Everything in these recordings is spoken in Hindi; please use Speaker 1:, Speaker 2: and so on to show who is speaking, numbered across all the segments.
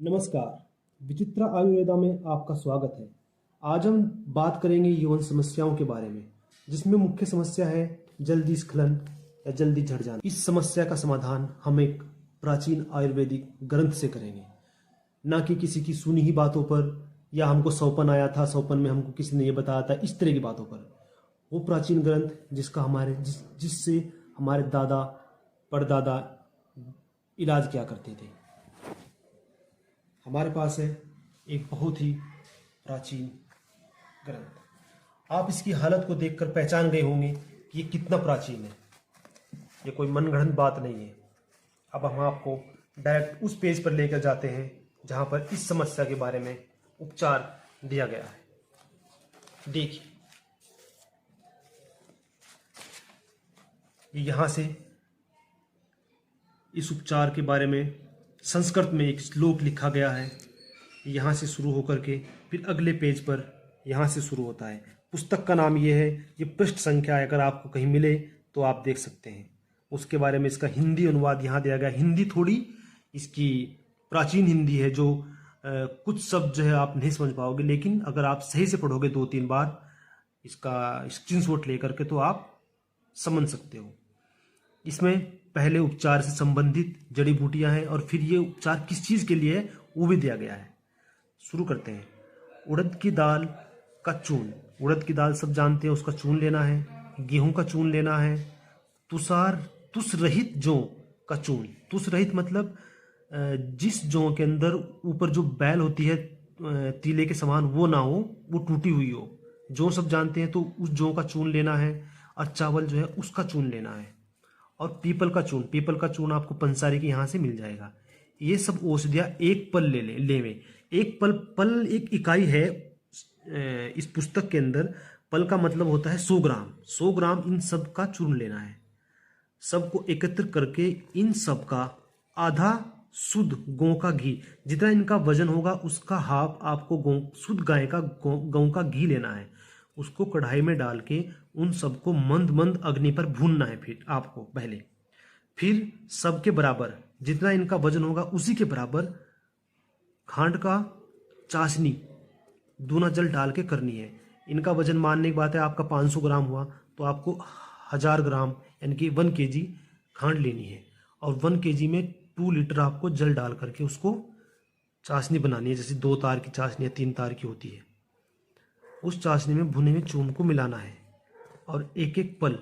Speaker 1: नमस्कार। विचित्रा आयुर्वेदा में आपका स्वागत है। आज हम बात करेंगे यौन समस्याओं के बारे में, जिसमें मुख्य समस्या है जल्दी स्खलन या जल्दी झड़ जाना। इस समस्या का समाधान हम एक प्राचीन आयुर्वेदिक ग्रंथ से करेंगे, ना कि किसी की सुनी ही बातों पर, या हमको सौंपन आया था, सौंपन में हमको किसी ने ये बताया था, इस तरह की बातों पर। वो प्राचीन ग्रंथ जिससे हमारे दादा परदादा इलाज किया करते थे। हमारे पास है एक बहुत ही प्राचीन ग्रंथ। आप इसकी हालत को देखकर पहचान गए होंगे कि ये कितना प्राचीन है। ये कोई मनगढ़ंत बात नहीं है। अब हम आपको डायरेक्ट उस पेज पर लेकर जाते हैं जहां पर इस समस्या के बारे में उपचार दिया गया है। देखिए, यहां से इस उपचार के बारे में संस्कृत में एक श्लोक लिखा गया है। यहाँ से शुरू होकर के फिर अगले पेज पर यहाँ से शुरू होता है। पुस्तक का नाम ये है, ये पृष्ठ संख्या है, अगर आपको कहीं मिले तो आप देख सकते हैं। उसके बारे में इसका हिंदी अनुवाद यहाँ दिया गया। हिंदी थोड़ी इसकी प्राचीन हिंदी है, जो कुछ शब्द जो है आप नहीं समझ पाओगे, लेकिन अगर आप सही से पढ़ोगे 2-3 बार इसका स्क्रीनशॉट लेकर के, तो आप समझ सकते हो। इसमें पहले उपचार से संबंधित जड़ी बूटियां हैं और फिर ये उपचार किस चीज के लिए है वो भी दिया गया है। शुरू करते हैं। उड़द की दाल का चूर्ण। उड़द की दाल सब जानते हैं, उसका चूर्ण लेना है। गेहूं का चूर्ण लेना है। तुस रहित जौ का चूर्ण। तुस रहित मतलब जिस जौ के अंदर ऊपर जो बैल होती है तीले के समान, वो ना हो, वो टूटी हुई हो। जौ सब जानते हैं, तो उस जौ का चूर्ण लेना है। और चावल जो है उसका चूर्ण लेना है। और पीपल का चूर्ण आपको पंसारी के यहाँ से मिल जाएगा। ये सब औषधियाँ एक पल लेवे। एक पल एक इकाई है इस पुस्तक के अंदर। पल का मतलब होता है 100 ग्राम। 100 ग्राम इन सब का चूर्ण लेना है। सबको एकत्र करके इन सब का आधा शुद्ध गौ का घी, जितना इनका वजन होगा उसका हाफ आपको शुद्ध गाय का गौ का घी लेना है। उसको कढ़ाई में डाल के उन सबको मंद मंद अग्नि पर भूनना है। फिर आपको पहले फिर सबके बराबर जितना इनका वजन होगा उसी के बराबर खांड का चाशनी दूना जल डाल के करनी है। इनका वजन मानने की बात है, आपका 500 ग्राम हुआ तो आपको 1000 ग्राम यानी कि 1 kg खांड लेनी है। और 1 kg में 2 लीटर आपको जल डाल करके उसको चाशनी बनानी है, जैसे 2 तार की चाशनी या 3 तार की होती है। उस चाशनी में भुने हुए चूर्ण को मिलाना है और एक एक पल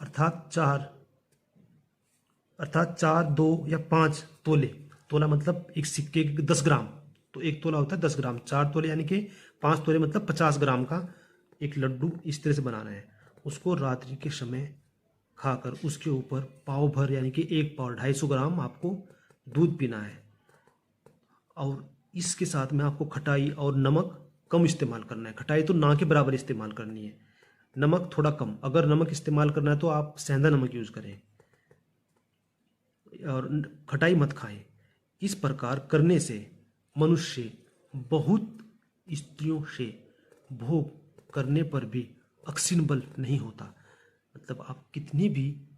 Speaker 1: अर्थात 4, 2 या 5 तोले। तोला मतलब एक सिक्के 10 ग्राम, तो एक तोला होता है 10 ग्राम। 4 तोले यानी कि 5 तोले मतलब 50 ग्राम का एक लड्डू इस तरह से बनाना है। उसको रात्रि के समय खाकर उसके ऊपर पाव भर यानी कि 1 पाव 250 ग्राम आपको दूध पीना है। और इसके साथ में आपको खटाई और नमक कम इस्तेमाल करना है। खटाई तो ना के बराबर इस्तेमाल करनी है, नमक थोड़ा कम। अगर नमक इस्तेमाल करना है तो आप सेंधा नमक यूज करें और खटाई मत खाएं। इस प्रकार करने से मनुष्य बहुत स्त्रियों से भोग करने पर भी अक्षिणबल नहीं होता। मतलब आप कितनी भी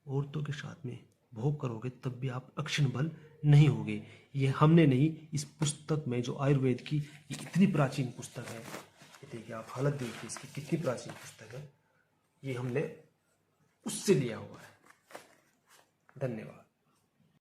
Speaker 1: औरतों के साथ में भोग करोगे तब भी आप अक्षिणबल नहीं होगे। ये हमने नहीं, इस पुस्तक में जो आयुर्वेद की ये इतनी प्राचीन पुस्तक है, ये देखिए आप हालत देखिए इसकी कितनी प्राचीन पुस्तक है। ये हमने उससे लिया हुआ है। धन्यवाद।